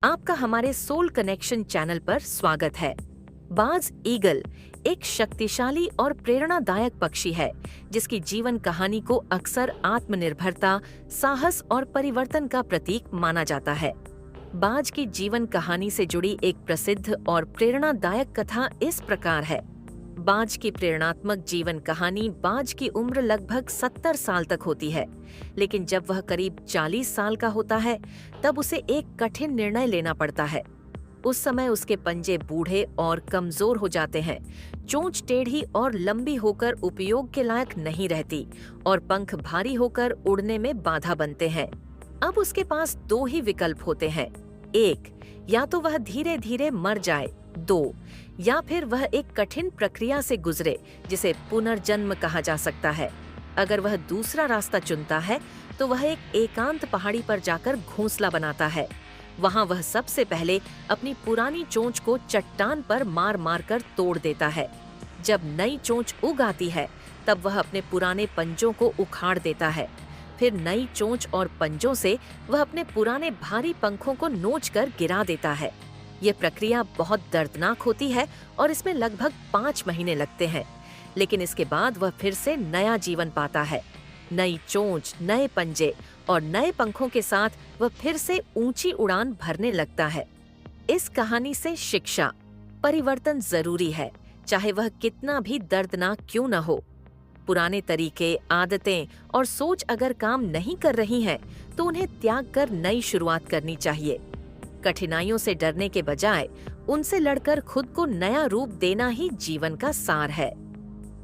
आपका हमारे soul connection channel पर स्वागत है। बाज ईगल एक शक्तिशाली और प्रेरणादायक पक्षी है जिसकी जीवन कहानी को अक्सर आत्मनिर्भरता, साहस और परिवर्तन का प्रतीक माना जाता है। बाज की जीवन कहानी से जुड़ी एक प्रसिद्ध और प्रेरणादायक कथा इस प्रकार है। बाज की प्रेरणात्मक जीवन कहानी। बाज की उम्र लगभग 70 साल तक होती है, लेकिन जब वह करीब 40 साल का होता है तब उसे एक कठिन निर्णय लेना पड़ता है। उस समय उसके पंजे बूढ़े और कमजोर हो जाते हैं, चोंच टेढ़ी और लंबी होकर उपयोग के लायक नहीं रहती और पंख भारी होकर उड़ने में बाधा बनते हैं। अब उसके पास दो ही विकल्प होते हैं। एक, या तो वह धीरे धीरे मर जाए। दो, या फिर वह एक कठिन प्रक्रिया से गुजरे जिसे पुनर्जन्म कहा जा सकता है। अगर वह दूसरा रास्ता चुनता है तो वह एक एकांत पहाड़ी पर जाकर घोंसला बनाता है। वहां वह सबसे पहले अपनी पुरानी चोंच को चट्टान पर मार मार कर तोड़ देता है। जब नई चोंच उग आती है तब वह अपने पुराने पंजों को उखाड़ देता है। फिर नई चोंच और पंजों से वह अपने पुराने भारी पंखों को नोच कर गिरा देता है। ये प्रक्रिया बहुत दर्दनाक होती है और इसमें लगभग 5 महीने लगते हैं, लेकिन इसके बाद वह फिर से नया जीवन पाता है। नई चोंच, नए पंजे और नए पंखों के साथ वह फिर से ऊंची उड़ान भरने लगता है। इस कहानी से शिक्षा: परिवर्तन जरूरी है, चाहे वह कितना भी दर्दनाक क्यों न हो। पुराने तरीके, आदतें और सोच अगर काम नहीं कर रही हैं, तो उन्हें त्याग कर नई शुरुआत करनी चाहिए। कठिनाइयों से डरने के बजाय उनसे लड़कर खुद को नया रूप देना ही जीवन का सार है।